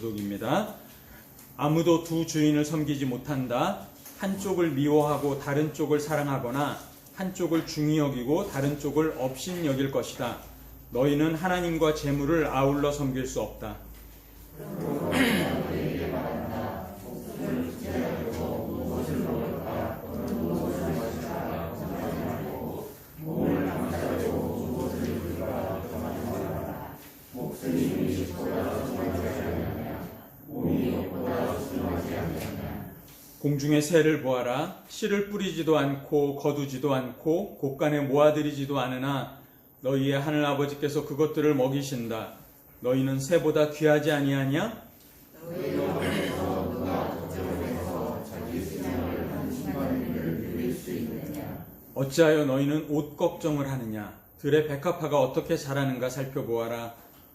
교독입니다. 아무도 두 주인을 섬기지 못한다. 한쪽을 미워하고 다른 쪽을 사랑하거나 한쪽을 중히 여기고 다른 쪽을 업신 여길 것이다. 너희는 하나님과 재물을 아울러 섬길 수 없다. 공중의 새를 보아라. 씨를 뿌리지도 않고 거두지도 않고 곳간에 모아들이지도 않으나 너희의 하늘 아버지께서 그것들을 먹이신다. 너희는 새보다 귀하지 아니하냐? 어찌하여 너희는 옷 걱정을 하느냐? 들의 백합화가 어떻게 자라는가 살펴보아라.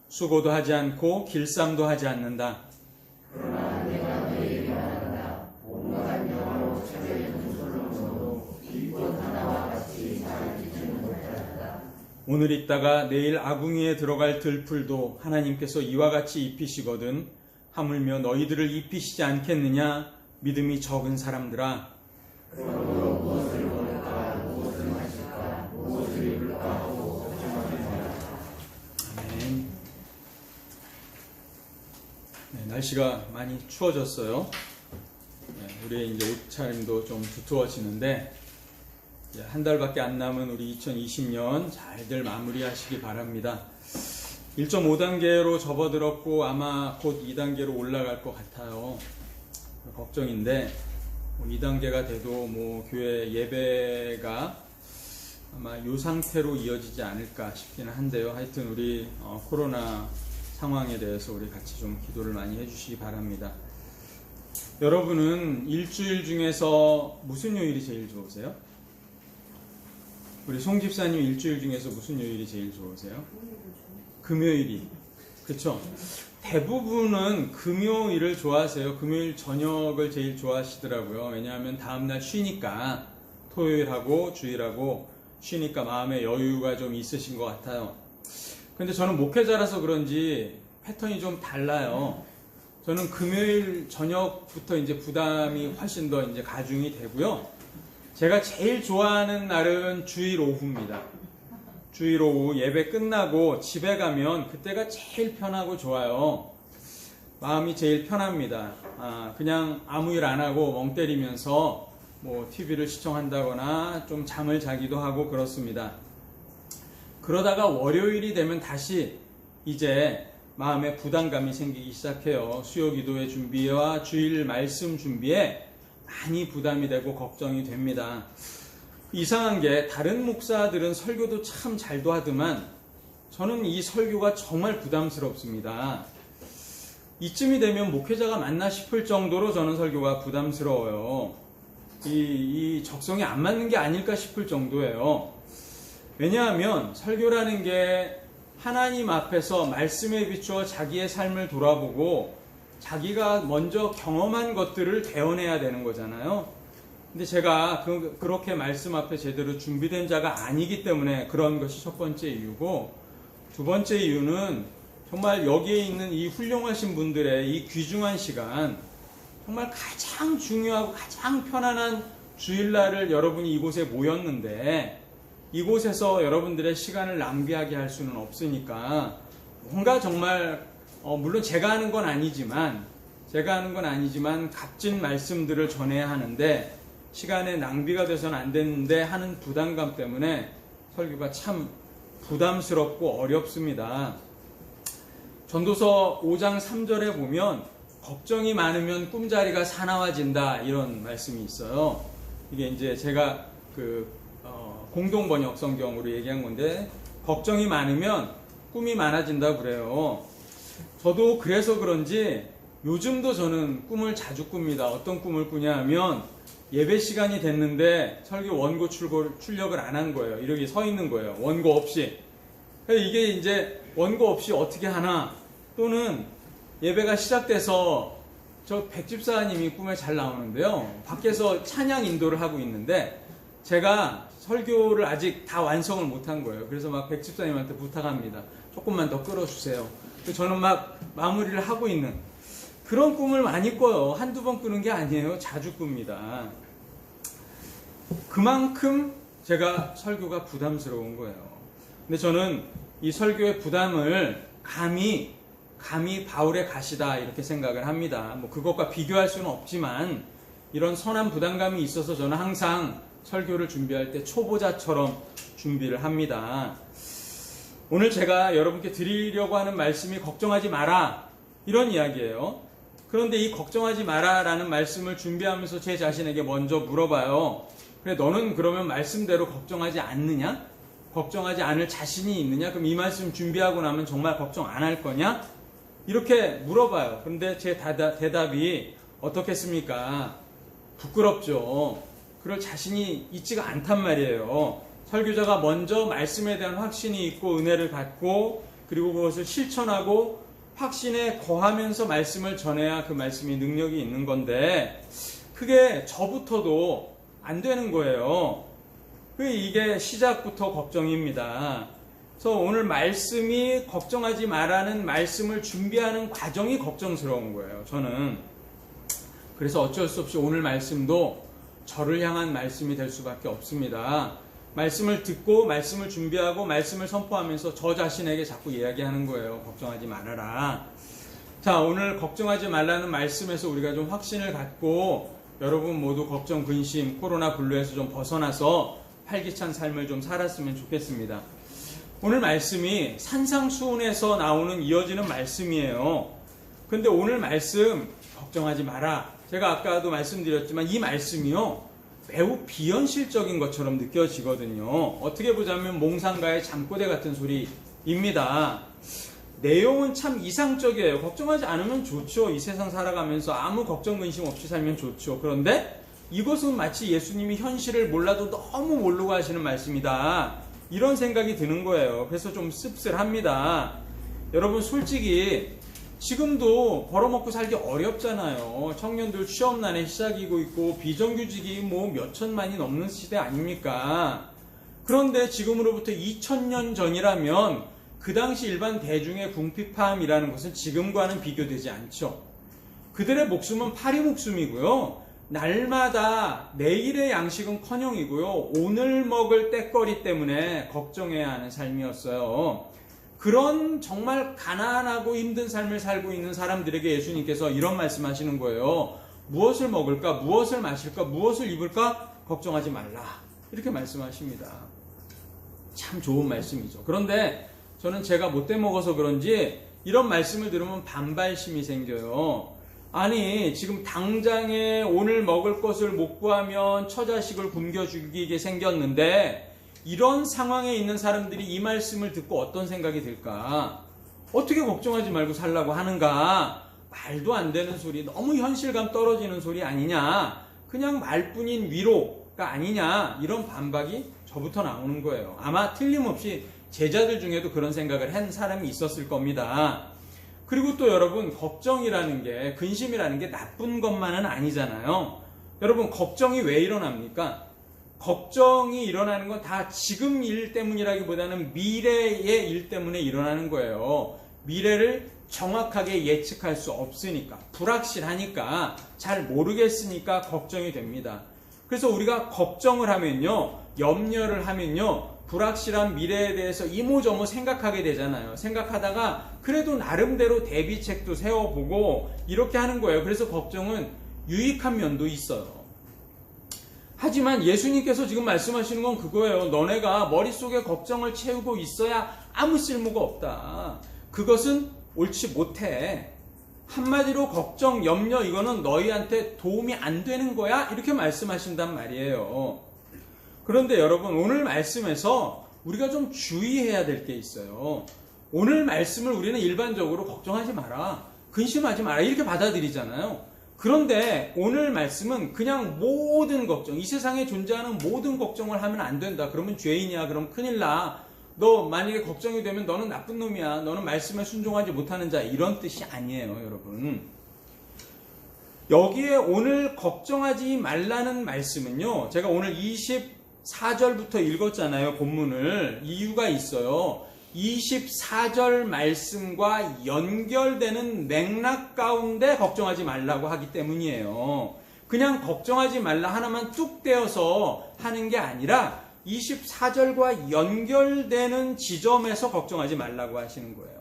수고도 하지 않고 길쌈도 하지 않는다. 그러나 내가 너희에게 말한다. 온갖 영화로 차려입은 솔로몬도 이 꽃 하나와 같이 잘 입지는 못하였다. 오늘 있다가 내일 아궁이에 들어갈 들풀도 하나님께서 이와 같이 입히시거든 하물며 너희들을 입히시지 않겠느냐? 믿음이 적은 사람들아. 그러므로 무엇을 먹을까 무엇을 마실까 무엇을 입을까 하고 걱정하지. 아멘. 네, 날씨가 많이 추워졌어요. 네, 우리의 이제 옷차림도 좀 두터워지는데 한 달밖에 안 남은 우리 2020년 잘들 마무리하시기 바랍니다. 1.5단계로 접어들었고 아마 곧 2단계로 올라갈 것 같아요. 걱정인데 2단계가 돼도 교회 예배가 아마 이 상태로 이어지지 않을까 싶기는 한데요. 하여튼 우리 코로나 상황에 대해서 우리 같이 좀 기도를 많이 해주시기 바랍니다. 여러분은 일주일 중에서 무슨 요일이 제일 좋으세요? 우리 송 집사님 일주일 중에서 무슨 요일이 제일 좋으세요? 금요일이. 그쵸? 대부분은 금요일을 좋아하세요. 금요일 저녁을 제일 좋아하시더라고요. 왜냐하면 다음날 쉬니까 토요일하고 주일하고 쉬니까 마음의 여유가 좀 있으신 것 같아요. 근데 저는 목회자라서 그런지 패턴이 좀 달라요. 저는 금요일 저녁부터 이제 부담이 훨씬 더 이제 가중이 되고요. 제가 제일 좋아하는 날은 주일 오후입니다. 주일 오후 예배 끝나고 집에 가면 그때가 제일 편하고 좋아요. 마음이 제일 편합니다. 그냥 아무 일 안 하고 멍 때리면서 TV를 시청한다거나 좀 잠을 자기도 하고 그렇습니다. 그러다가 월요일이 되면 다시 이제 마음에 부담감이 생기기 시작해요. 수요 기도의 준비와 주일 말씀 준비에 많이 부담이 되고 걱정이 됩니다. 이상한 게 다른 목사들은 설교도 참 잘도 하더만 저는 이 설교가 정말 부담스럽습니다. 이쯤이 되면 목회자가 맞나 싶을 정도로 저는 설교가 부담스러워요. 이 적성이 안 맞는 게 아닐까 싶을 정도예요. 왜냐하면 설교라는 게 하나님 앞에서 말씀에 비추어 자기의 삶을 돌아보고 자기가 먼저 경험한 것들을 대언해야 되는 거잖아요. 근데 제가 그렇게 말씀 앞에 제대로 준비된 자가 아니기 때문에 그런 것이 첫 번째 이유고, 두 번째 이유는 정말 여기에 있는 이 훌륭하신 분들의 이 귀중한 시간, 정말 가장 중요하고 가장 편안한 주일날을 여러분이 이곳에 모였는데 이곳에서 여러분들의 시간을 낭비하게 할 수는 없으니까 뭔가 정말 물론 제가 하는 건 아니지만 값진 말씀들을 전해야 하는데 시간의 낭비가 돼서는 안 되는데 하는 부담감 때문에 설교가 참 부담스럽고 어렵습니다. 전도서 5장 3절에 보면 걱정이 많으면 꿈자리가 사나워진다 이런 말씀이 있어요. 이게 이제 제가 공동번역 성경으로 얘기한 건데 걱정이 많으면 꿈이 많아진다고 그래요. 저도 그래서 그런지 요즘도 저는 꿈을 자주 꿉니다. 어떤 꿈을 꾸냐 하면 예배 시간이 됐는데 설교 원고 출력을 안 한 거예요. 이렇게 서 있는 거예요. 원고 없이. 이게 이제 원고 없이 어떻게 하나, 또는 예배가 시작돼서 저 백집사님이 꿈에 잘 나오는데요. 밖에서 찬양 인도를 하고 있는데 제가 설교를 아직 다 완성을 못한 거예요. 그래서 막 백집사님한테 부탁합니다. 조금만 더 끌어주세요. 저는 막 마무리를 하고 있는, 그런 꿈을 많이 꿔요. 한두 번 꾸는 게 아니에요. 자주 꿉니다. 그만큼 제가 설교가 부담스러운 거예요. 근데 저는 이 설교의 부담을 감히 바울의 가시다 이렇게 생각을 합니다. 뭐 그것과 비교할 수는 없지만 이런 선한 부담감이 있어서 저는 항상 설교를 준비할 때 초보자처럼 준비를 합니다. 오늘 제가 여러분께 드리려고 하는 말씀이 걱정하지 마라 이런 이야기예요. 그런데 이 걱정하지 마라 라는 말씀을 준비하면서 제 자신에게 먼저 물어봐요. 그래, 너는 그러면 말씀대로 걱정하지 않느냐? 걱정하지 않을 자신이 있느냐? 그럼 이 말씀 준비하고 나면 정말 걱정 안 할 거냐? 이렇게 물어봐요. 그런데 제 대답이 어떻겠습니까? 부끄럽죠. 그럴 자신이 있지가 않단 말이에요. 설교자가 먼저 말씀에 대한 확신이 있고 은혜를 갖고 그리고 그것을 실천하고 확신에 거하면서 말씀을 전해야 그 말씀이 능력이 있는 건데 그게 저부터도 안 되는 거예요. 이게 시작부터 걱정입니다. 그래서 오늘 말씀이 걱정하지 말라는 말씀을 준비하는 과정이 걱정스러운 거예요. 저는. 그래서 어쩔 수 없이 오늘 말씀도 저를 향한 말씀이 될 수밖에 없습니다. 말씀을 듣고 말씀을 준비하고 말씀을 선포하면서 저 자신에게 자꾸 이야기하는 거예요. 걱정하지 말아라. 자, 오늘 걱정하지 말라는 말씀에서 우리가 좀 확신을 갖고 여러분 모두 걱정, 근심, 코로나 블루에서 좀 벗어나서 활기찬 삶을 좀 살았으면 좋겠습니다. 오늘 말씀이 산상수훈에서 나오는 이어지는 말씀이에요. 근데 오늘 말씀 걱정하지 마라. 제가 아까도 말씀드렸지만 이 말씀이요. 매우 비현실적인 것처럼 느껴지거든요. 어떻게 보자면 몽상가의 잠꼬대 같은 소리입니다. 내용은 참 이상적이에요. 걱정하지 않으면 좋죠. 이 세상 살아가면서 아무 걱정 근심 없이 살면 좋죠. 그런데 이것은 마치 예수님이 현실을 몰라도 너무 모르고 하시는 말씀이다. 이런 생각이 드는 거예요. 그래서 좀 씁쓸합니다. 여러분 솔직히 지금도 벌어먹고 살기 어렵잖아요. 청년들 취업난의 시작이고 있고 비정규직이 뭐 몇천만이 넘는 시대 아닙니까? 그런데 지금으로부터 2000년 전이라면 그 당시 일반 대중의 궁핍함이라는 것은 지금과는 비교되지 않죠. 그들의 목숨은 파리 목숨이고요. 날마다 내일의 양식은커녕이고요. 오늘 먹을 때거리 때문에 걱정해야 하는 삶이었어요. 그런 정말 가난하고 힘든 삶을 살고 있는 사람들에게 예수님께서 이런 말씀하시는 거예요. 무엇을 먹을까? 무엇을 마실까? 무엇을 입을까? 걱정하지 말라. 이렇게 말씀하십니다. 참 좋은 말씀이죠. 그런데 저는 제가 못돼 먹어서 그런지 이런 말씀을 들으면 반발심이 생겨요. 아니 지금 당장에 오늘 먹을 것을 못 구하면 처자식을 굶겨 죽이게 생겼는데 이런 상황에 있는 사람들이 이 말씀을 듣고 어떤 생각이 들까? 어떻게 걱정하지 말고 살라고 하는가? 말도 안 되는 소리, 너무 현실감 떨어지는 소리 아니냐? 그냥 말뿐인 위로가 아니냐? 이런 반박이 저부터 나오는 거예요. 아마 틀림없이 제자들 중에도 그런 생각을 한 사람이 있었을 겁니다. 그리고 또 여러분 걱정이라는 게 근심이라는 게 나쁜 것만은 아니잖아요. 여러분 걱정이 왜 일어납니까? 걱정이 일어나는 건 다 지금 일 때문이라기보다는 미래의 일 때문에 일어나는 거예요. 미래를 정확하게 예측할 수 없으니까 불확실하니까 잘 모르겠으니까 걱정이 됩니다. 그래서 우리가 걱정을 하면요 염려를 하면요 불확실한 미래에 대해서 이모저모 생각하게 되잖아요. 생각하다가 그래도 나름대로 대비책도 세워보고 이렇게 하는 거예요. 그래서 걱정은 유익한 면도 있어요. 하지만 예수님께서 지금 말씀하시는 건 그거예요. 너네가 머릿속에 걱정을 채우고 있어야 아무 쓸모가 없다. 그것은 옳지 못해. 한마디로 걱정, 염려 이거는 너희한테 도움이 안 되는 거야. 이렇게 말씀하신단 말이에요. 그런데 여러분 오늘 말씀에서 우리가 좀 주의해야 될 게 있어요. 오늘 말씀을 우리는 일반적으로 걱정하지 마라, 근심하지 마라 이렇게 받아들이잖아요. 그런데 오늘 말씀은 그냥 모든 걱정, 이 세상에 존재하는 모든 걱정을 하면 안 된다. 그러면 죄인이야. 그럼 큰일 나. 너 만약에 걱정이 되면 너는 나쁜 놈이야. 너는 말씀에 순종하지 못하는 자. 이런 뜻이 아니에요, 여러분. 여기에 오늘 걱정하지 말라는 말씀은요. 제가 오늘 24절부터 읽었잖아요, 본문을. 이유가 있어요. 24절 말씀과 연결되는 맥락 가운데 걱정하지 말라고 하기 때문이에요. 그냥 걱정하지 말라 하나만 뚝 떼어서 하는 게 아니라 24절과 연결되는 지점에서 걱정하지 말라고 하시는 거예요.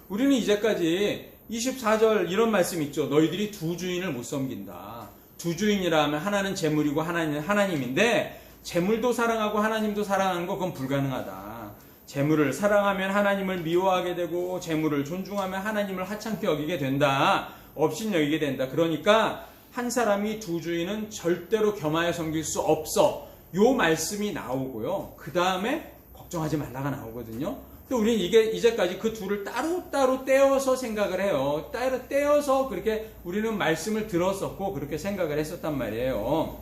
우리는 이제까지 24절 이런 말씀 있죠. 너희들이 두 주인을 못 섬긴다. 두 주인이라 하면 하나는 재물이고 하나는 하나님인데 재물도 사랑하고 하나님도 사랑하는 거 그건 불가능하다. 재물을 사랑하면 하나님을 미워하게 되고 재물을 존중하면 하나님을 하찮게 여기게 된다. 업신여기게 된다. 그러니까 한 사람이 두 주인은 절대로 겸하여 섬길 수 없어. 요 말씀이 나오고요. 그 다음에 걱정하지 말라가 나오거든요. 근데 우리는 이제까지 그 둘을 따로따로 떼어서 생각을 해요. 따로 떼어서 그렇게 우리는 말씀을 들었었고 그렇게 생각을 했었단 말이에요.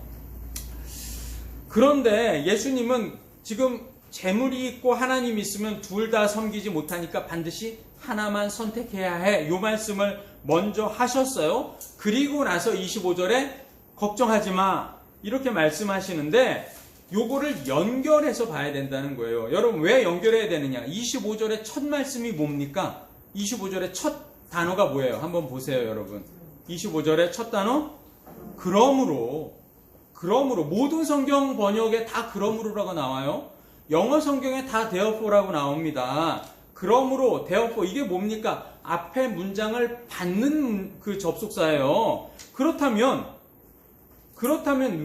그런데 예수님은 지금 재물이 있고 하나님이 있으면 둘 다 섬기지 못하니까 반드시 하나만 선택해야 해. 요 말씀을 먼저 하셨어요. 그리고 나서 25절에 걱정하지 마. 이렇게 말씀하시는데 요거를 연결해서 봐야 된다는 거예요. 여러분 왜 연결해야 되느냐? 25절의 첫 말씀이 뭡니까? 25절의 첫 단어가 뭐예요? 한번 보세요, 여러분. 25절의 첫 단어? 그러므로 모든 성경 번역에 다 그러므로라고 나와요. 영어 성경에 다 therefore라고 나옵니다. 그러므로 therefore 이게 뭡니까? 앞에 문장을 받는 그 접속사예요. 그렇다면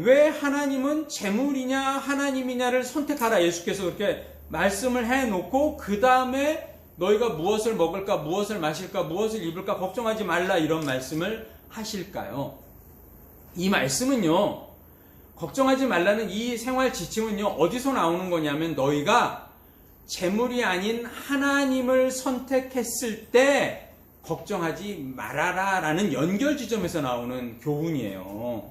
왜 하나님은 재물이냐 하나님이냐를 선택하라 예수께서 그렇게 말씀을 해놓고 그 다음에 너희가 무엇을 먹을까 무엇을 마실까 무엇을 입을까 걱정하지 말라 이런 말씀을 하실까요? 이 말씀은요, 걱정하지 말라는 이 생활 지침은요 어디서 나오는 거냐면 너희가 재물이 아닌 하나님을 선택했을 때 걱정하지 말아라 라는 연결 지점에서 나오는 교훈이에요.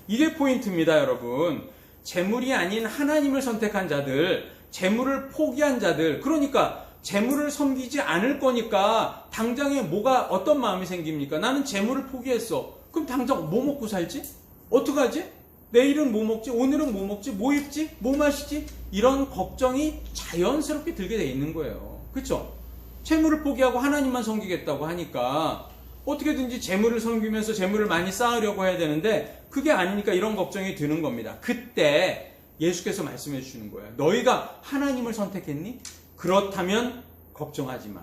이게 포인트입니다, 여러분. 재물이 아닌 하나님을 선택한 자들, 재물을 포기한 자들, 그러니까 재물을 섬기지 않을 거니까 당장에 어떤 마음이 생깁니까? 나는 재물을 포기했어. 그럼 당장 뭐 먹고 살지? 어떡하지? 내일은 뭐 먹지? 오늘은 뭐 먹지? 뭐 입지? 뭐 마시지? 이런 걱정이 자연스럽게 들게 돼 있는 거예요. 그렇죠? 재물을 포기하고 하나님만 섬기겠다고 하니까 어떻게든지 재물을 섬기면서 재물을 많이 쌓으려고 해야 되는데 그게 아니니까 이런 걱정이 드는 겁니다. 그때 예수께서 말씀해 주시는 거예요. 너희가 하나님을 선택했니? 그렇다면 걱정하지 마.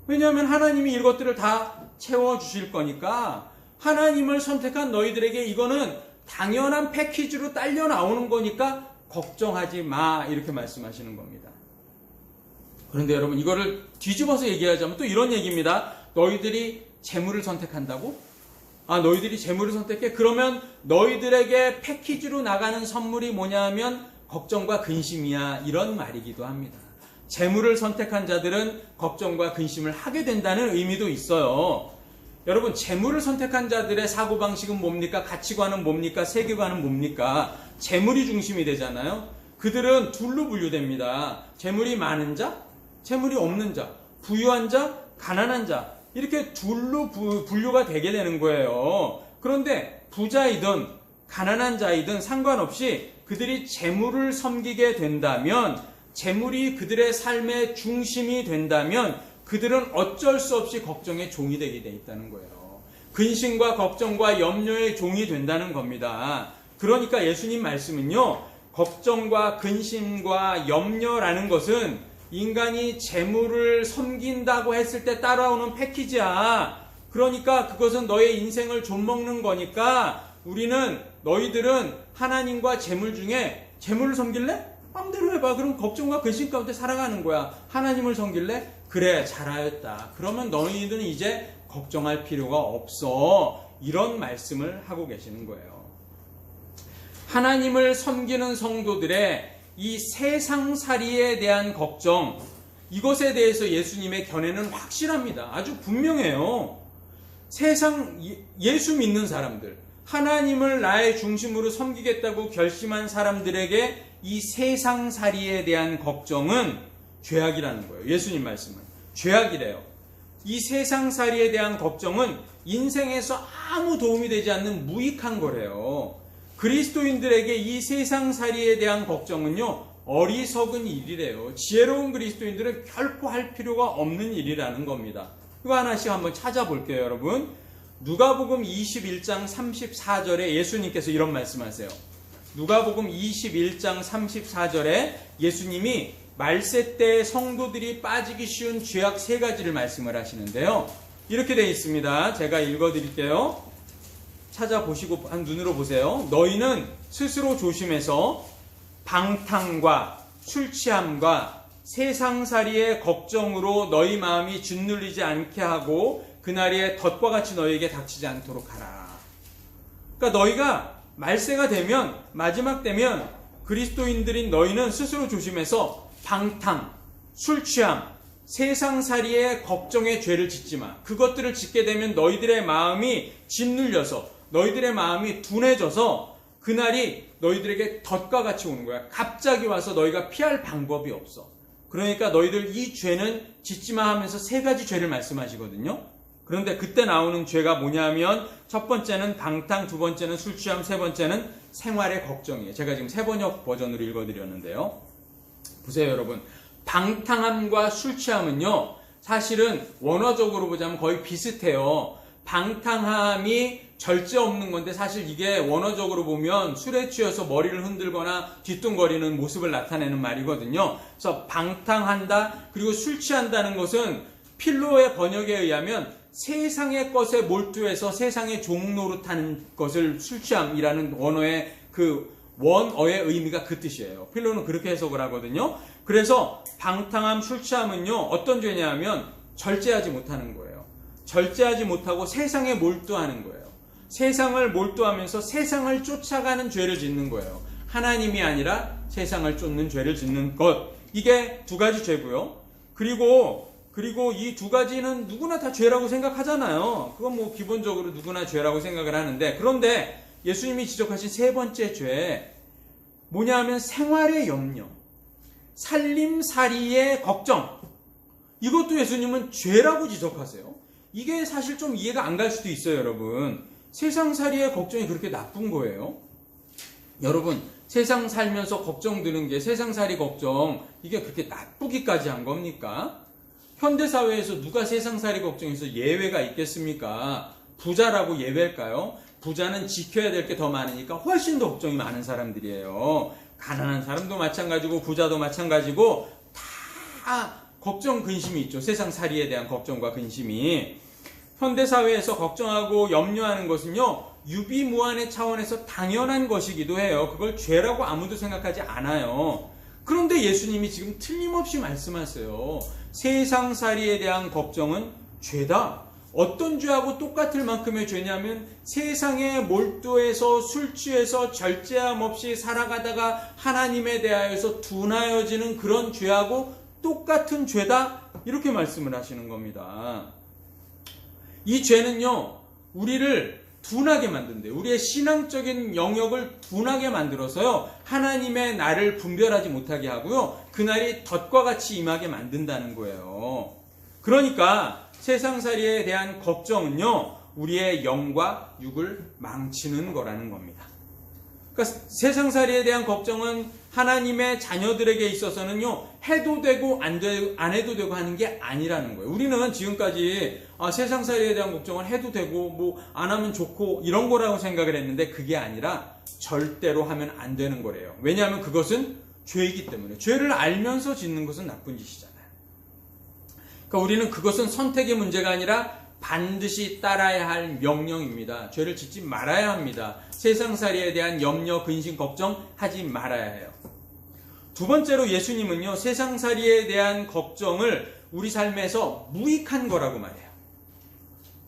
왜냐하면 하나님이 이것들을 다 채워주실 거니까 하나님을 선택한 너희들에게 이거는 당연한 패키지로 딸려 나오는 거니까 걱정하지 마 이렇게 말씀하시는 겁니다. 그런데 여러분 이거를 뒤집어서 얘기하자면 또 이런 얘기입니다. 너희들이 재물을 선택한다고? 너희들이 재물을 선택해? 그러면 너희들에게 패키지로 나가는 선물이 뭐냐면 걱정과 근심이야 이런 말이기도 합니다. 재물을 선택한 자들은 걱정과 근심을 하게 된다는 의미도 있어요. 여러분 재물을 선택한 자들의 사고방식은 뭡니까? 가치관은 뭡니까? 세계관은 뭡니까? 재물이 중심이 되잖아요. 그들은 둘로 분류됩니다. 재물이 많은 자, 재물이 없는 자, 부유한 자, 가난한 자 이렇게 둘로 분류가 되게 되는 거예요. 그런데 부자이든 가난한 자이든 상관없이 그들이 재물을 섬기게 된다면 재물이 그들의 삶의 중심이 된다면 그들은 어쩔 수 없이 걱정의 종이 되게 돼 있다는 거예요. 근심과 걱정과 염려의 종이 된다는 겁니다. 그러니까 예수님 말씀은요, 걱정과 근심과 염려라는 것은 인간이 재물을 섬긴다고 했을 때 따라오는 패키지야. 그러니까 그것은 너의 인생을 좀먹는 거니까 너희들은 하나님과 재물 중에 재물을 섬길래? 마음대로 해봐. 그럼 걱정과 근심 가운데 살아가는 거야. 하나님을 섬길래? 그래, 잘하였다. 그러면 너희들은 이제 걱정할 필요가 없어. 이런 말씀을 하고 계시는 거예요. 하나님을 섬기는 성도들의 이 세상살이에 대한 걱정, 이것에 대해서 예수님의 견해는 확실합니다. 아주 분명해요. 예수 믿는 사람들, 하나님을 나의 중심으로 섬기겠다고 결심한 사람들에게 이 세상살이에 대한 걱정은 죄악이라는 거예요. 예수님 말씀은 죄악이래요. 이 세상살이에 대한 걱정은 인생에서 아무 도움이 되지 않는 무익한 거래요. 그리스도인들에게 이 세상살이에 대한 걱정은요, 어리석은 일이래요. 지혜로운 그리스도인들은 결코 할 필요가 없는 일이라는 겁니다. 이거 하나씩 한번 찾아볼게요, 여러분. 누가복음 21장 34절에 예수님께서 이런 말씀하세요. 누가복음 21장 34절에 예수님이 말세 때 성도들이 빠지기 쉬운 죄악 3가지를 말씀을 하시는데요. 이렇게 되어 있습니다. 제가 읽어드릴게요. 찾아보시고 눈으로 보세요. 너희는 스스로 조심해서 방탕과 술 취함과 세상살이의 걱정으로 너희 마음이 짓눌리지 않게 하고 그날이 덫과 같이 너희에게 닥치지 않도록 하라. 그러니까 너희가 말세가 되면, 마지막 되면 그리스도인들인 너희는 스스로 조심해서 방탕, 술 취함, 세상살이의 걱정의 죄를 짓지 마. 그것들을 짓게 되면 너희들의 마음이 짓눌려서, 너희들의 마음이 둔해져서 그날이 너희들에게 덫과 같이 오는 거야. 갑자기 와서 너희가 피할 방법이 없어. 그러니까 너희들 이 죄는 짓지 마 하면서 3가지 죄를 말씀하시거든요. 그런데 그때 나오는 죄가 뭐냐면 첫 번째는 방탕, 두 번째는 술 취함, 세 번째는 생활의 걱정이에요. 제가 지금 새번역 버전으로 읽어드렸는데요. 보세요, 여러분. 방탕함과 술 취함은요, 사실은 원어적으로 보자면 거의 비슷해요. 방탕함이 절제 없는 건데 사실 이게 원어적으로 보면 술에 취해서 머리를 흔들거나 뒤뚱거리는 모습을 나타내는 말이거든요. 그래서 방탕한다, 그리고 술 취한다는 것은 필로의 번역에 의하면 세상의 것에 몰두해서 세상의 종노릇하는 것을 술 취함이라는 원어의 그 원어의 의미가 그 뜻이에요. 필로는 그렇게 해석을 하거든요. 그래서 방탕함, 술 취함은요, 어떤 죄냐면 절제하지 못하는 거예요. 절제하지 못하고 세상에 몰두하는 거예요. 세상을 몰두하면서 세상을 쫓아가는 죄를 짓는 거예요. 하나님이 아니라 세상을 쫓는 죄를 짓는 것. 이게 2가지 죄고요. 그리고 이 2가지는 누구나 다 죄라고 생각하잖아요. 그건 뭐 기본적으로 누구나 죄라고 생각을 하는데, 그런데 예수님이 지적하신 3번째 죄 뭐냐 하면 생활의 염려, 살림살이의 걱정. 이것도 예수님은 죄라고 지적하세요. 이게 사실 좀 이해가 안 갈 수도 있어요, 여러분. 세상살이의 걱정이 그렇게 나쁜 거예요? 여러분, 세상 살면서 걱정드는 게 세상살이 걱정, 이게 그렇게 나쁘기까지 한 겁니까? 현대사회에서 누가 세상살이 걱정해서 예외가 있겠습니까? 부자라고 예외일까요? 부자는 지켜야 될 게 더 많으니까 훨씬 더 걱정이 많은 사람들이에요. 가난한 사람도 마찬가지고 부자도 마찬가지고 다 걱정, 근심이 있죠. 세상살이에 대한 걱정과 근심이. 현대사회에서 걱정하고 염려하는 것은요, 유비무환의 차원에서 당연한 것이기도 해요. 그걸 죄라고 아무도 생각하지 않아요. 그런데 예수님이 지금 틀림없이 말씀하세요. 세상살이에 대한 걱정은 죄다. 어떤 죄하고 똑같을 만큼의 죄냐면 세상에 몰두해서 술 취해서 절제함 없이 살아가다가 하나님에 대하여서 둔하여지는 그런 죄하고 똑같은 죄다. 이렇게 말씀을 하시는 겁니다. 이 죄는요, 우리를 둔하게 만든대요. 우리의 신앙적인 영역을 둔하게 만들어서요, 하나님의 나를 분별하지 못하게 하고요, 그날이 덫과 같이 임하게 만든다는 거예요. 그러니까 세상살이에 대한 걱정은요, 우리의 영과 육을 망치는 거라는 겁니다. 그러니까 세상살이에 대한 걱정은 하나님의 자녀들에게 있어서는요, 해도 되고 안 해도 되고 하는 게 아니라는 거예요. 우리는 지금까지 세상살이에 대한 걱정은 해도 되고 뭐 안 하면 좋고 이런 거라고 생각을 했는데, 그게 아니라 절대로 하면 안 되는 거래요. 왜냐하면 그것은 죄이기 때문에. 죄를 알면서 짓는 것은 나쁜 짓이잖아요. 그러니까 우리는 그것은 선택의 문제가 아니라 반드시 따라야 할 명령입니다. 죄를 짓지 말아야 합니다. 세상살이에 대한 염려, 근심, 걱정하지 말아야 해요. 2번째로 예수님은요, 세상살이에 대한 걱정을 우리 삶에서 무익한 거라고 말해요.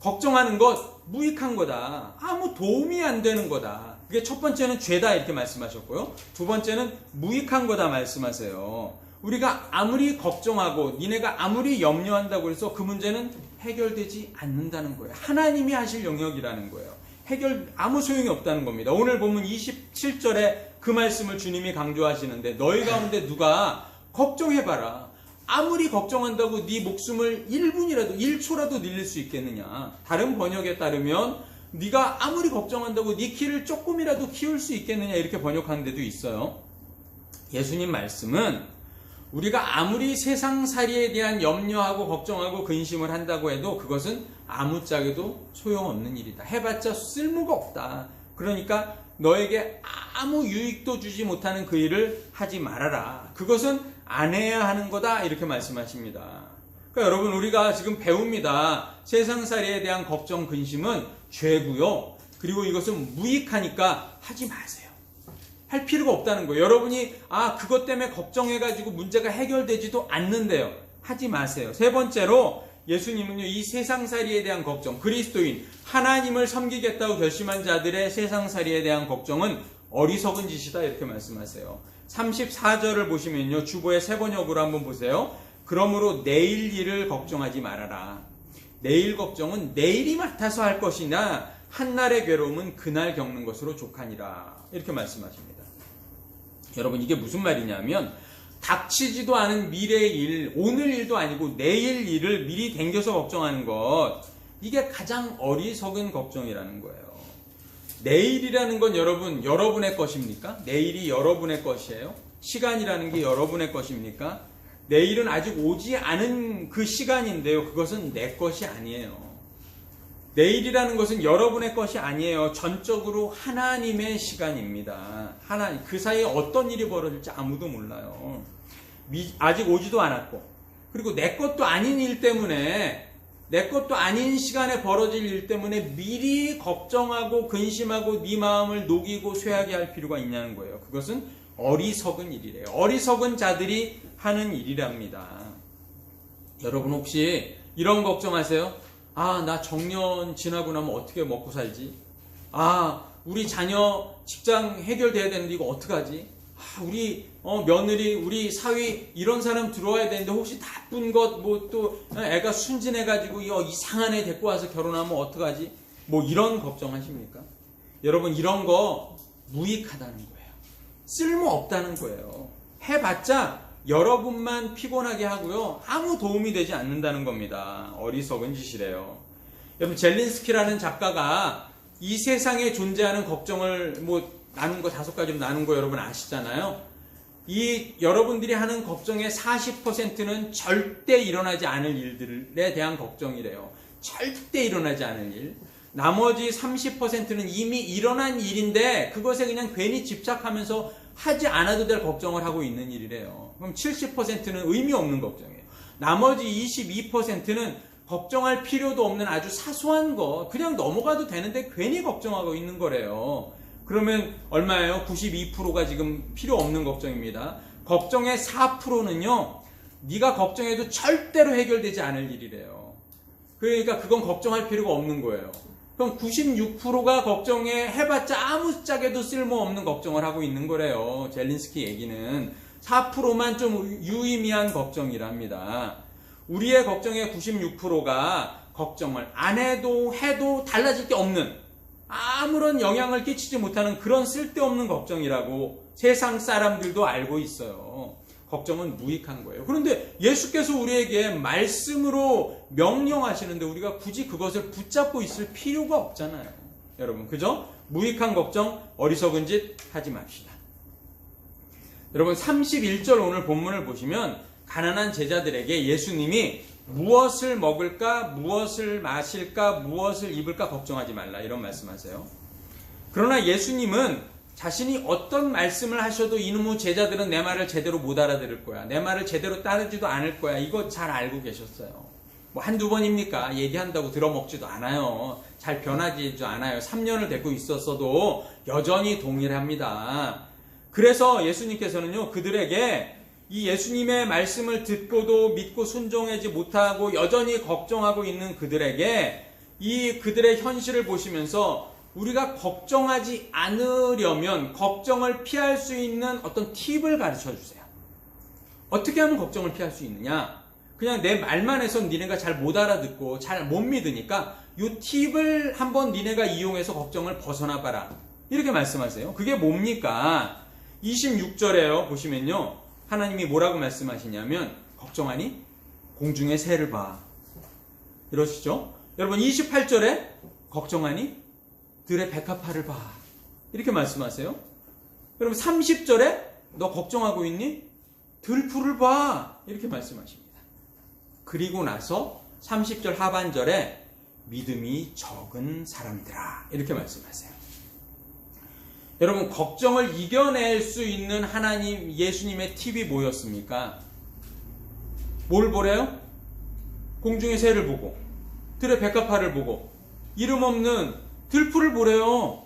걱정하는 것 무익한 거다. 아무 도움이 안 되는 거다. 그게 첫 번째는 죄다 이렇게 말씀하셨고요. 2번째는 무익한 거다 말씀하세요. 우리가 아무리 걱정하고 니네가 아무리 염려한다고 해서 그 문제는 해결되지 않는다는 거예요. 하나님이 하실 영역이라는 거예요. 아무 소용이 없다는 겁니다. 오늘 보면 27절에 그 말씀을 주님이 강조하시는데, 너희 가운데 누가 걱정해봐라. 아무리 걱정한다고 네 목숨을 1분이라도 1초라도 늘릴 수 있겠느냐. 다른 번역에 따르면 네가 아무리 걱정한다고 네 키를 조금이라도 키울 수 있겠느냐, 이렇게 번역하는 데도 있어요. 예수님 말씀은 우리가 아무리 세상살이에 대한 염려하고 걱정하고 근심을 한다고 해도 그것은 아무짝에도 소용없는 일이다. 해봤자 쓸모가 없다. 그러니까 너에게 아무 유익도 주지 못하는 그 일을 하지 말아라. 그것은 안 해야 하는 거다. 이렇게 말씀하십니다. 그러니까 여러분, 우리가 지금 배웁니다. 세상살이에 대한 걱정, 근심은 죄고요. 그리고 이것은 무익하니까 하지 마세요. 할 필요가 없다는 거예요. 여러분이 그것 때문에 걱정해가지고 문제가 해결되지도 않는데요. 하지 마세요. 세 번째로 예수님은요, 이 세상살이에 대한 걱정, 그리스도인 하나님을 섬기겠다고 결심한 자들의 세상살이에 대한 걱정은 어리석은 짓이다, 이렇게 말씀하세요. 34절을 보시면요, 주보의 새 번역으로 한번 보세요. 그러므로 내일 일을 걱정하지 말아라. 내일 걱정은 내일이 맡아서 할 것이나 한날의 괴로움은 그날 겪는 것으로 족하니라. 이렇게 말씀하십니다. 여러분, 이게 무슨 말이냐면 닥치지도 않은 미래의 일, 오늘 일도 아니고 내일 일을 미리 당겨서 걱정하는 것, 이게 가장 어리석은 걱정이라는 거예요. 내일이라는 건 여러분, 여러분의 것입니까? 내일이 여러분의 것이에요? 시간이라는 게 여러분의 것입니까? 내일은 아직 오지 않은 그 시간인데요. 그것은 내 것이 아니에요. 내일이라는 것은 여러분의 것이 아니에요. 전적으로 하나님의 시간입니다. 하나님, 그 사이에 어떤 일이 벌어질지 아무도 몰라요. 아직 오지도 않았고, 그리고 내 것도 아닌 일 때문에, 내 것도 아닌 시간에 벌어질 일 때문에 미리 걱정하고 근심하고 네 마음을 녹이고 쇠하게 할 필요가 있냐는 거예요. 그것은 어리석은 일이래요. 어리석은 자들이 하는 일이랍니다. 여러분, 혹시 이런 걱정하세요? 나 정년 지나고 나면 어떻게 먹고 살지? 우리 자녀 직장 해결돼야 되는데 이거 어떡하지? 우리 며느리, 우리 사위 이런 사람 들어와야 되는데 혹시 나쁜 것, 또 애가 순진해가지고 이상한 애 데리고 와서 결혼하면 어떡하지? 이런 걱정하십니까? 여러분, 이런 거 무익하다는 거예요. 쓸모없다는 거예요. 해봤자 여러분만 피곤하게 하고요. 아무 도움이 되지 않는다는 겁니다. 어리석은 짓이래요. 여러분, 젤린스키라는 작가가 이 세상에 존재하는 걱정을 나눈 거 5가지로 나눈 거 여러분 아시잖아요. 이 여러분들이 하는 걱정의 40%는 절대 일어나지 않을 일들에 대한 걱정이래요. 절대 일어나지 않을 일. 나머지 30%는 이미 일어난 일인데 그것에 그냥 괜히 집착하면서 하지 않아도 될 걱정을 하고 있는 일이래요. 그럼 70%는 의미 없는 걱정이에요. 나머지 22%는 걱정할 필요도 없는 아주 사소한 거, 그냥 넘어가도 되는데 괜히 걱정하고 있는 거래요. 그러면 얼마예요? 92%가 지금 필요 없는 걱정입니다. 걱정의 4%는요, 네가 걱정해도 절대로 해결되지 않을 일이래요. 그러니까 그건 걱정할 필요가 없는 거예요. 그럼 96%가 걱정해 해봤자 아무짝에도 쓸모없는 걱정을 하고 있는 거래요. 젤린스키 얘기는 4%만 좀 유의미한 걱정이랍니다. 우리의 걱정의 96%가 걱정을 안 해도 달라질 게 없는, 아무런 영향을 끼치지 못하는 그런 쓸데없는 걱정이라고 세상 사람들도 알고 있어요. 걱정은 무익한 거예요. 그런데 예수께서 우리에게 말씀으로 명령하시는데 우리가 굳이 그것을 붙잡고 있을 필요가 없잖아요. 여러분, 그죠? 무익한 걱정, 어리석은 짓 하지 맙시다. 여러분, 31절 오늘 본문을 보시면 가난한 제자들에게 예수님이 무엇을 먹을까, 무엇을 마실까, 무엇을 입을까 걱정하지 말라, 이런 말씀하세요. 그러나 예수님은 자신이 어떤 말씀을 하셔도 이놈의 제자들은 내 말을 제대로 못 알아들을 거야, 내 말을 제대로 따르지도 않을 거야, 이거 잘 알고 계셨어요. 한두 번입니까? 얘기한다고 들어먹지도 않아요. 잘 변하지도 않아요. 3년을 데리고 있었어도 여전히 동일합니다. 그래서 예수님께서는요, 그들에게 이 예수님의 말씀을 듣고도 믿고 순종하지 못하고 여전히 걱정하고 있는 그들에게 이 그들의 현실을 보시면서 우리가 걱정하지 않으려면 걱정을 피할 수 있는 어떤 팁을 가르쳐 주세요. 어떻게 하면 걱정을 피할 수 있느냐? 그냥 내 말만 해서 니네가 잘 못 알아듣고 잘 못 믿으니까 이 팁을 한번 니네가 이용해서 걱정을 벗어나 봐라, 이렇게 말씀하세요. 그게 뭡니까? 26절에요 보시면요, 하나님이 뭐라고 말씀하시냐면 걱정하니 공중의 새를 봐, 이러시죠. 여러분, 28절에 걱정하니 들의 백합화를 봐, 이렇게 말씀하세요. 여러분, 30절에 너 걱정하고 있니? 들풀을 봐. 이렇게 말씀하십니다. 그리고 나서 30절 하반절에 믿음이 적은 사람들아. 이렇게 말씀하세요. 여러분, 걱정을 이겨낼 수 있는 하나님, 예수님의 팁이 뭐였습니까? 뭘 보래요? 공중의 새를 보고, 들의 백합화를 보고, 이름 없는 들풀을 보래요.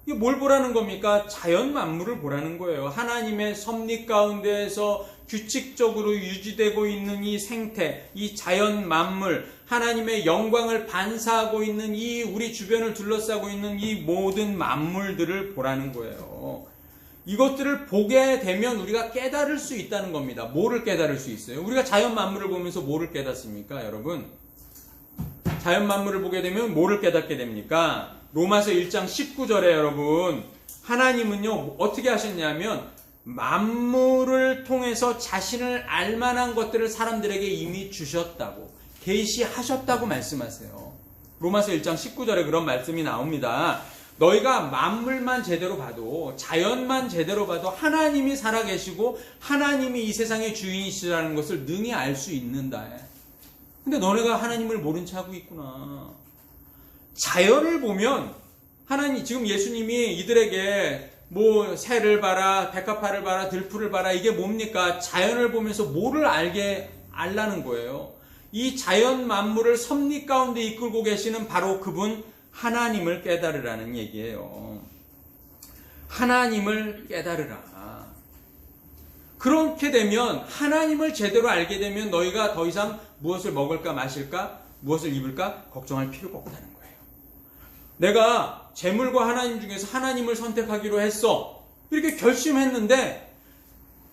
이게 뭘 보라는 겁니까? 자연 만물을 보라는 거예요. 하나님의 섭리 가운데에서 규칙적으로 유지되고 있는 이 생태, 이 자연 만물, 하나님의 영광을 반사하고 있는 이 우리 주변을 둘러싸고 있는 이 모든 만물들을 보라는 거예요. 이것들을 보게 되면 우리가 깨달을 수 있다는 겁니다. 뭐를 깨달을 수 있어요? 우리가 자연 만물을 보면서 뭐를 깨닫습니까, 여러분? 자연 만물을 보게 되면 뭐를 깨닫게 됩니까? 로마서 1장 19절에 여러분, 하나님은요 어떻게 하셨냐면 만물을 통해서 자신을 알만한 것들을 사람들에게 이미 주셨다고, 계시하셨다고 말씀하세요. 로마서 1장 19절에 그런 말씀이 나옵니다. 너희가 만물만 제대로 봐도, 자연만 제대로 봐도 하나님이 살아계시고 하나님이 이 세상의 주인이시라는 것을 능히 알 수 있는다. 근데 너네가 하나님을 모른 채 하고 있구나. 자연을 보면 하나님, 지금 예수님이 이들에게 뭐 새를 봐라, 백합화를 봐라, 들풀을 봐라, 이게 뭡니까? 자연을 보면서 뭐를 알라는 거예요. 이 자연 만물을 섭리 가운데 이끌고 계시는 바로 그분 하나님을 깨달으라는 얘기예요. 하나님을 깨달으라. 그렇게 되면, 하나님을 제대로 알게 되면 너희가 더 이상 무엇을 먹을까 마실까, 무엇을 입을까 걱정할 필요가 없다는 거예요. 내가 재물과 하나님 중에서 하나님을 선택하기로 했어. 이렇게 결심했는데,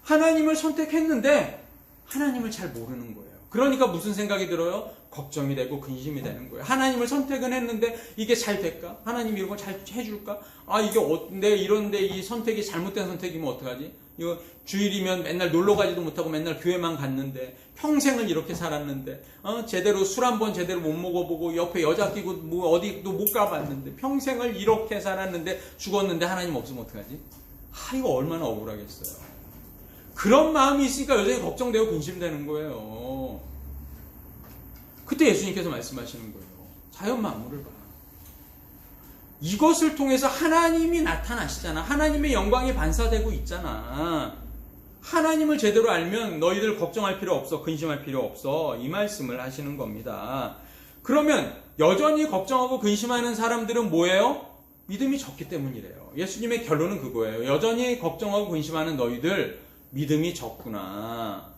하나님을 선택했는데 하나님을 잘 모르는 거예요. 그러니까 무슨 생각이 들어요? 걱정이 되고 근심이 되는 거예요. 하나님을 선택은 했는데 이게 잘 될까? 하나님이 이런 걸 잘 해줄까? 이게 이런데 이 선택이 잘못된 선택이면 어떡하지? 이거 주일이면 맨날 놀러 가지도 못하고 맨날 교회만 갔는데, 평생을 이렇게 살았는데, 제대로 술 한 번 제대로 못 먹어보고, 옆에 여자 끼고 뭐 어디도 못 가봤는데, 평생을 이렇게 살았는데 죽었는데 하나님 없으면 어떡하지? 이거 얼마나 억울하겠어요. 그런 마음이 있으니까 여전히 걱정되고 근심되는 거예요. 그때 예수님께서 말씀하시는 거예요. 자연 만물을 봐. 이것을 통해서 하나님이 나타나시잖아. 하나님의 영광이 반사되고 있잖아. 하나님을 제대로 알면 너희들 걱정할 필요 없어, 근심할 필요 없어, 이 말씀을 하시는 겁니다. 그러면 여전히 걱정하고 근심하는 사람들은 뭐예요? 믿음이 적기 때문이래요. 예수님의 결론은 그거예요. 여전히 걱정하고 근심하는 너희들 믿음이 적구나.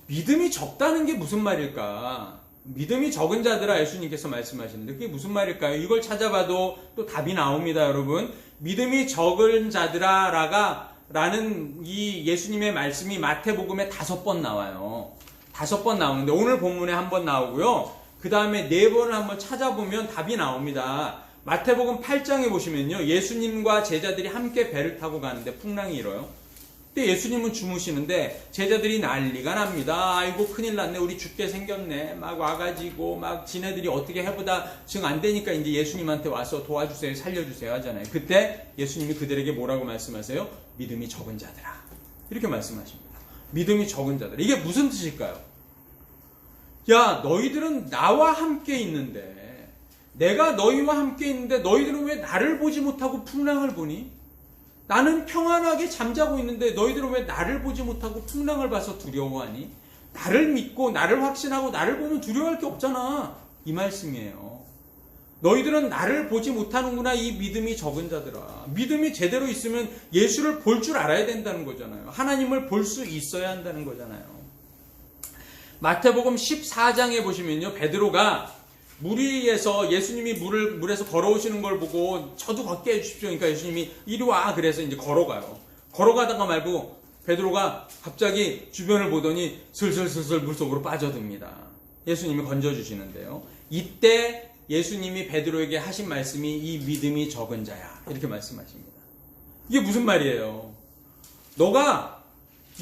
믿음이 적다는 게 무슨 말일까? 믿음이 적은 자들아, 예수님께서 말씀하시는데 그게 무슨 말일까요? 이걸 찾아봐도 또 답이 나옵니다, 여러분. 믿음이 적은 자들아 라는 이 예수님의 말씀이 마태복음에 5번 나와요. 5번 나오는데 오늘 본문에 1번 나오고요. 그 다음에 4번을 한번 찾아보면 답이 나옵니다. 마태복음 8장에 보시면요, 예수님과 제자들이 함께 배를 타고 가는데 풍랑이 일어요. 근데 예수님은 주무시는데 제자들이 난리가 납니다. 아이고 큰일 났네, 우리 죽게 생겼네. 막 와가지고 막 지네들이 어떻게 해보다 정 안 되니까 이제 예수님한테 와서 도와주세요, 살려주세요 하잖아요. 그때 예수님이 그들에게 뭐라고 말씀하세요? 믿음이 적은 자들아, 이렇게 말씀하십니다. 믿음이 적은 자들, 이게 무슨 뜻일까요? 야, 너희들은 나와 함께 있는데, 내가 너희와 함께 있는데 너희들은 왜 나를 보지 못하고 풍랑을 보니? 나는 평안하게 잠자고 있는데 너희들은 왜 나를 보지 못하고 풍랑을 봐서 두려워하니? 나를 믿고 나를 확신하고 나를 보면 두려워할 게 없잖아, 이 말씀이에요. 너희들은 나를 보지 못하는구나, 이 믿음이 적은 자들아. 믿음이 제대로 있으면 예수를 볼 줄 알아야 된다는 거잖아요. 하나님을 볼 수 있어야 한다는 거잖아요. 마태복음 14장에 보시면요, 베드로가 물 위에서 예수님이 물에서 걸어오시는 걸 보고 저도 걷게 해주십시오. 그러니까 예수님이 이리 와, 그래서 이제 걸어가요. 걸어가다가 말고 베드로가 갑자기 주변을 보더니 슬슬슬슬 물속으로 빠져듭니다. 예수님이 건져주시는데요. 이때 예수님이 베드로에게 하신 말씀이 이 믿음이 적은 자야, 이렇게 말씀하십니다. 이게 무슨 말이에요? 너가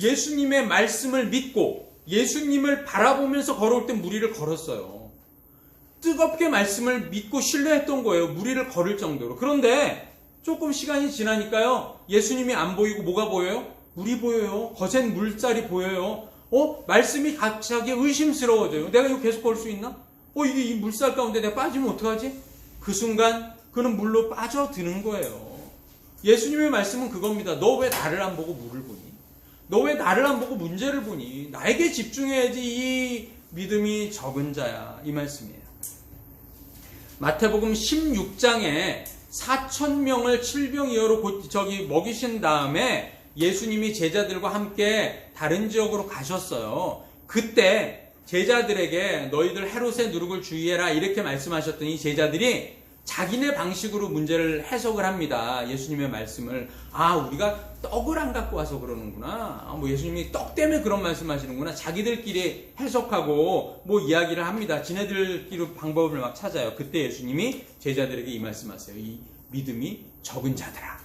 예수님의 말씀을 믿고 예수님을 바라보면서 걸어올 때 무리를 걸었어요. 뜨겁게 말씀을 믿고 신뢰했던 거예요. 무리를 걸을 정도로. 그런데 조금 시간이 지나니까요, 예수님이 안 보이고 뭐가 보여요? 물이 보여요. 거센 물살이 보여요. 말씀이 갑자기 의심스러워져요. 내가 이거 계속 걸 수 있나? 이게 이 물살 가운데 내가 빠지면 어떡하지? 그 순간 그는 물로 빠져드는 거예요. 예수님의 말씀은 그겁니다. 너 왜 나를 안 보고 물을 보니? 너 왜 나를 안 보고 문제를 보니? 나에게 집중해야지. 이 믿음이 적은 자야. 이 말씀이에요. 마태복음 16장에 4,000명을 칠병이어로 먹이신 다음에 예수님이 제자들과 함께 다른 지역으로 가셨어요. 그때 제자들에게 너희들 헤롯의 누룩을 주의해라 이렇게 말씀하셨더니 제자들이 자기네 방식으로 문제를 해석을 합니다. 예수님의 말씀을. 우리가 떡을 안 갖고 와서 그러는구나. 예수님이 떡 때문에 그런 말씀하시는구나. 자기들끼리 해석하고 이야기를 합니다. 지네들끼리 방법을 막 찾아요. 그때 예수님이 제자들에게 이 말씀하세요. 이 믿음이 적은 자들아.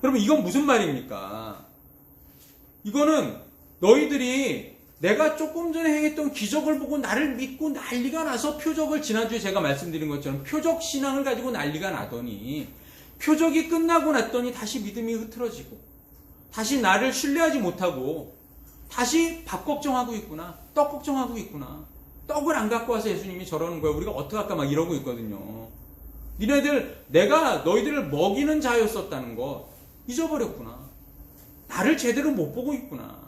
여러분, 이건 무슨 말입니까? 이거는 너희들이 내가 조금 전에 행했던 기적을 보고 나를 믿고 난리가 나서 표적을 지난주에 제가 말씀드린 것처럼 표적 신앙을 가지고 난리가 나더니 표적이 끝나고 났더니 다시 믿음이 흐트러지고 다시 나를 신뢰하지 못하고 다시 밥 걱정하고 있구나. 떡 걱정하고 있구나. 떡을 안 갖고 와서 예수님이 저러는 거야. 우리가 어떡할까 막 이러고 있거든요. 니네들 내가 너희들을 먹이는 자였었다는 거 잊어버렸구나. 나를 제대로 못 보고 있구나.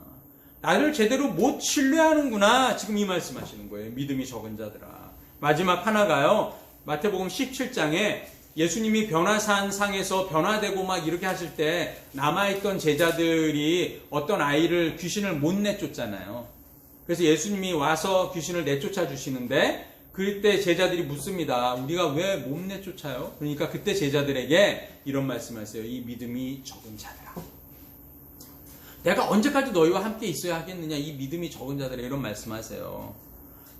나를 제대로 못 신뢰하는구나. 지금 이 말씀하시는 거예요. 믿음이 적은 자들아. 마지막 하나가요. 마태복음 17장에 예수님이 변화산 상에서 변화되고 막 이렇게 하실 때 남아있던 제자들이 어떤 아이를 귀신을 못 내쫓잖아요. 그래서 예수님이 와서 귀신을 내쫓아 주시는데 그때 제자들이 묻습니다. 우리가 왜 못 내쫓아요? 그러니까 그때 제자들에게 이런 말씀을 하세요. 이 믿음이 적은 자들아. 내가 언제까지 너희와 함께 있어야 하겠느냐. 이 믿음이 적은 자들아. 이런 말씀하세요.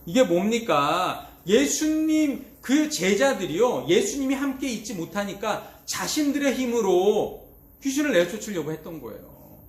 이게 뭡니까? 예수님 그 제자들이요. 예수님이 함께 있지 못하니까 자신들의 힘으로 귀신을 내쫓으려고 했던 거예요.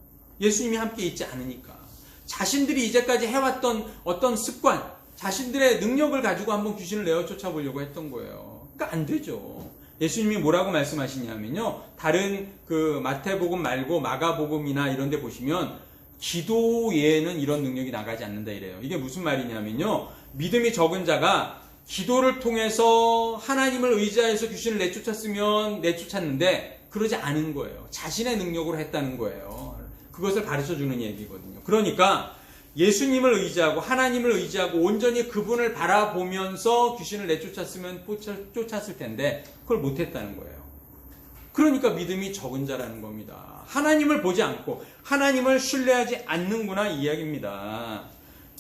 예수님이 함께 있지 않으니까. 자신들이 이제까지 해왔던 어떤 습관, 자신들의 능력을 가지고 한번 귀신을 내쫓아 보려고 했던 거예요. 그러니까 안 되죠. 예수님이 뭐라고 말씀하시냐면요. 다른 그 마태복음 말고 마가복음이나 이런 데 보시면 기도 외에는 이런 능력이 나가지 않는다 이래요. 이게 무슨 말이냐면요. 믿음이 적은 자가 기도를 통해서 하나님을 의지해서 귀신을 내쫓았으면 내쫓았는데 그러지 않은 거예요. 자신의 능력으로 했다는 거예요. 그것을 가르쳐주는 얘기거든요. 그러니까 예수님을 의지하고 하나님을 의지하고 온전히 그분을 바라보면서 귀신을 내쫓았으면 쫓았을 텐데 그걸 못했다는 거예요. 그러니까 믿음이 적은 자라는 겁니다. 하나님을 보지 않고 하나님을 신뢰하지 않는구나 이 이야기입니다.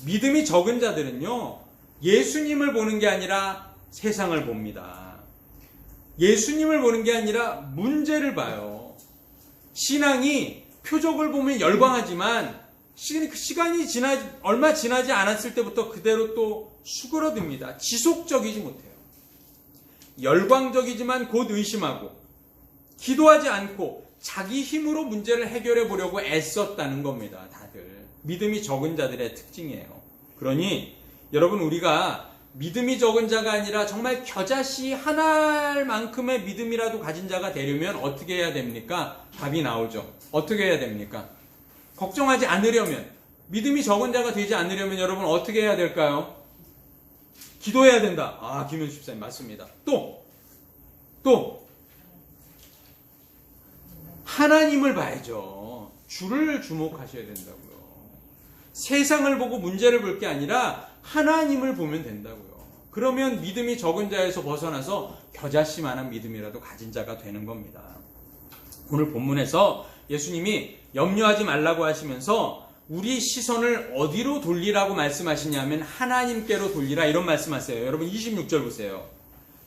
믿음이 적은 자들은요. 예수님을 보는 게 아니라 세상을 봅니다. 예수님을 보는 게 아니라 문제를 봐요. 신앙이 표적을 보면 열광하지만 시간이 얼마 지나지 않았을 때부터 그대로 또 수그러듭니다. 지속적이지 못해요. 열광적이지만 곧 의심하고 기도하지 않고 자기 힘으로 문제를 해결해 보려고 애썼다는 겁니다. 다들 믿음이 적은 자들의 특징이에요. 그러니 여러분 우리가 믿음이 적은 자가 아니라 정말 겨자씨 하나만큼의 믿음이라도 가진 자가 되려면 어떻게 해야 됩니까? 답이 나오죠. 어떻게 해야 됩니까? 걱정하지 않으려면, 믿음이 적은 자가 되지 않으려면 여러분 어떻게 해야 될까요? 기도해야 된다. 김현수 집사님 맞습니다. 또 하나님을 봐야죠. 주를 주목하셔야 된다고요. 세상을 보고 문제를 볼 게 아니라 하나님을 보면 된다고요. 그러면 믿음이 적은 자에서 벗어나서 겨자씨만한 믿음이라도 가진 자가 되는 겁니다. 오늘 본문에서 예수님이 염려하지 말라고 하시면서 우리 시선을 어디로 돌리라고 말씀하시냐면 하나님께로 돌리라 이런 말씀하세요. 여러분 26절 보세요.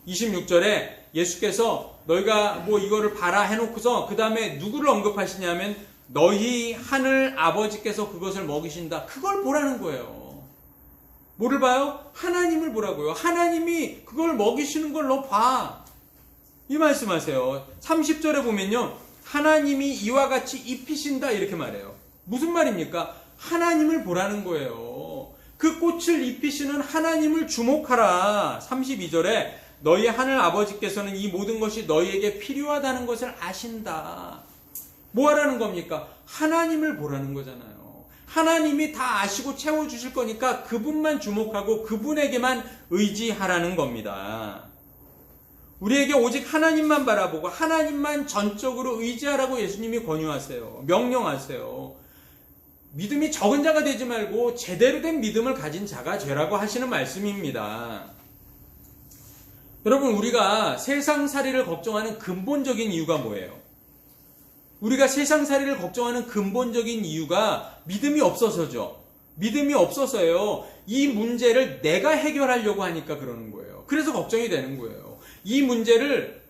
26절에 예수께서 너희가 이거를 봐라 해놓고서 그 다음에 누구를 언급하시냐면 너희 하늘 아버지께서 그것을 먹이신다. 그걸 보라는 거예요. 뭐를 봐요? 하나님을 보라고요. 하나님이 그걸 먹이시는 걸 너 봐. 이 말씀하세요. 30절에 보면요. 하나님이 이와 같이 입히신다 이렇게 말해요. 무슨 말입니까? 하나님을 보라는 거예요. 그 꽃을 입히시는 하나님을 주목하라. 32절에 너희 하늘 아버지께서는 이 모든 것이 너희에게 필요하다는 것을 아신다. 뭐 하라는 겁니까? 하나님을 보라는 거잖아요. 하나님이 다 아시고 채워주실 거니까 그분만 주목하고 그분에게만 의지하라는 겁니다. 우리에게 오직 하나님만 바라보고 하나님만 전적으로 의지하라고 예수님이 권유하세요. 명령하세요. 믿음이 적은 자가 되지 말고 제대로 된 믿음을 가진 자가 되라고 하시는 말씀입니다. 여러분, 우리가 세상살이를 걱정하는 근본적인 이유가 뭐예요? 우리가 세상살이를 걱정하는 근본적인 이유가 믿음이 없어서죠. 믿음이 없어서요. 이 문제를 내가 해결하려고 하니까 그러는 거예요. 그래서 걱정이 되는 거예요. 이 문제를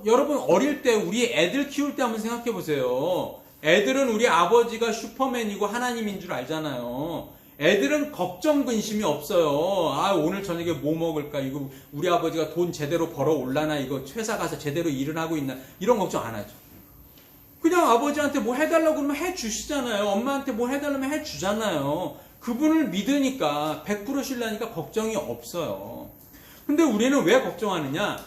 여러분 어릴 때 우리 애들 키울 때 한번 생각해 보세요. 애들은 우리 아버지가 슈퍼맨이고 하나님인 줄 알잖아요. 애들은 걱정 근심이 없어요. 아, 오늘 저녁에 뭐 먹을까? 이거 우리 아버지가 돈 제대로 벌어 올라나? 이거 회사 가서 제대로 일은 하고 있나? 이런 걱정 안 하죠. 그냥 아버지한테 뭐 해달라고 그러면 해주시잖아요. 엄마한테 뭐 해달라면 해주잖아요. 그분을 믿으니까 100% 신뢰하니까 걱정이 없어요. 근데 우리는 왜 걱정하느냐?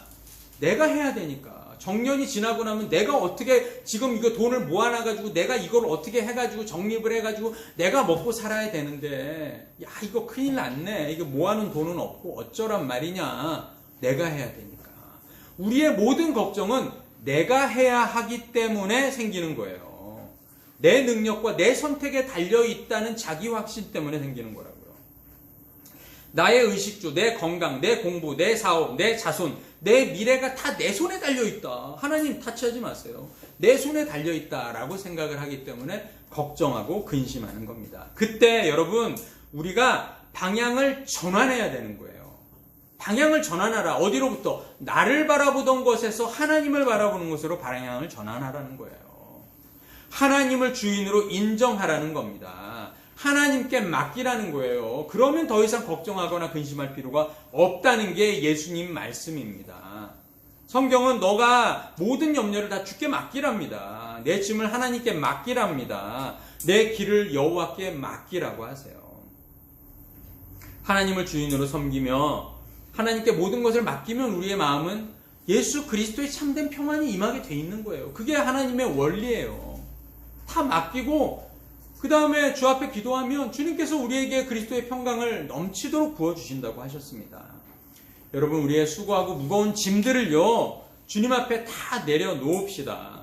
내가 해야 되니까. 정년이 지나고 나면 내가 어떻게 지금 이거 돈을 모아놔가지고 내가 이걸 어떻게 해가지고 적립을 해가지고 내가 먹고 살아야 되는데, 야, 이거 큰일 났네. 이거 모아놓은 돈은 없고 어쩌란 말이냐. 내가 해야 되니까. 우리의 모든 걱정은 내가 해야 하기 때문에 생기는 거예요. 내 능력과 내 선택에 달려있다는 자기 확신 때문에 생기는 거라고요. 나의 의식주, 내 건강, 내 공부, 내 사업, 내 자손, 내 미래가 다 내 손에 달려있다. 하나님 타치하지 마세요. 내 손에 달려있다라고 생각을 하기 때문에 걱정하고 근심하는 겁니다. 그때 여러분, 우리가 방향을 전환해야 되는 거예요. 방향을 전환하라. 어디로부터? 나를 바라보던 것에서 하나님을 바라보는 것으로 방향을 전환하라는 거예요. 하나님을 주인으로 인정하라는 겁니다. 하나님께 맡기라는 거예요. 그러면 더 이상 걱정하거나 근심할 필요가 없다는 게 예수님 말씀입니다. 성경은 너가 모든 염려를 다 주께 맡기랍니다. 내 짐을 하나님께 맡기랍니다. 내 길을 여호와께 맡기라고 하세요. 하나님을 주인으로 섬기며 하나님께 모든 것을 맡기면 우리의 마음은 예수 그리스도의 참된 평안이 임하게 돼 있는 거예요. 그게 하나님의 원리예요. 다 맡기고 그 다음에 주 앞에 기도하면 주님께서 우리에게 그리스도의 평강을 넘치도록 부어주신다고 하셨습니다. 여러분, 우리의 수고하고 무거운 짐들을요, 주님 앞에 다 내려놓읍시다.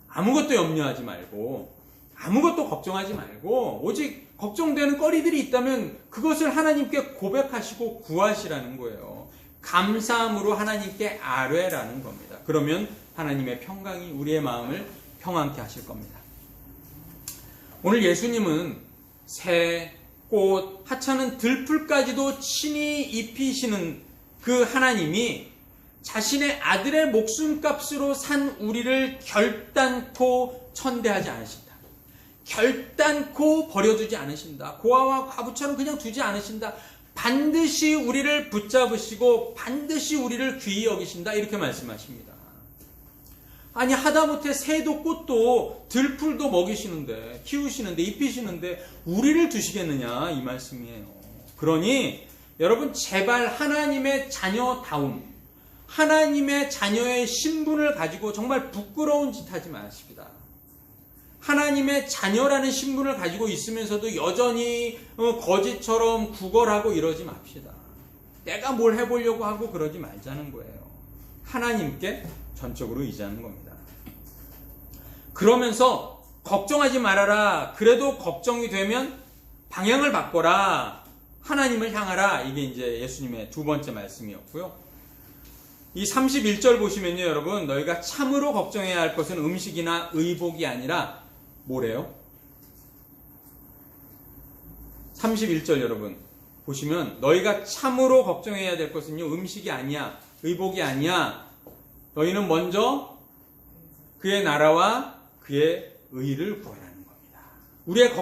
아무것도 염려하지 말고, 아무것도 걱정하지 말고, 오직 걱정되는 거리들이 있다면 그것을 하나님께 고백하시고 구하시라는 거예요. 감사함으로 하나님께 아뢰라는 겁니다. 그러면 하나님의 평강이 우리의 마음을 평안케 하실 겁니다. 오늘 예수님은 새, 꽃, 하찮은 들풀까지도 친히 입히시는 그 하나님이 자신의 아들의 목숨값으로 산 우리를 결단코 천대하지 않으신다. 결단코 버려두지 않으신다. 고아와 과부처럼 그냥 두지 않으신다. 반드시 우리를 붙잡으시고 반드시 우리를 귀히 여기신다. 이렇게 말씀하십니다. 아니, 하다못해 새도 꽃도 들풀도 먹이시는데, 키우시는데, 입히시는데 우리를 두시겠느냐, 이 말씀이에요. 그러니 여러분, 제발 하나님의 자녀다움, 하나님의 자녀의 신분을 가지고 정말 부끄러운 짓 하지 마십니다. 하나님의 자녀라는 신분을 가지고 있으면서도 여전히 거짓처럼 구걸하고 이러지 맙시다. 내가 뭘 해보려고 하고 그러지 말자는 거예요. 하나님께 전적으로 의지하는 겁니다. 그러면서 걱정하지 말아라. 그래도 걱정이 되면 방향을 바꿔라. 하나님을 향하라. 이게 이제 예수님의 두 번째 말씀이었고요. 이 31절 보시면요, 여러분, 너희가 참으로 걱정해야 할 것은 음식이나 의복이 아니라 뭐래요? 31절 여러분 보시면 너희가 참으로 걱정해야 될 것은요, 음식이 아니야, 의복이 아니야. 너희는 먼저 그의 나라와 그의 의를 구하라는 겁니다. 우리의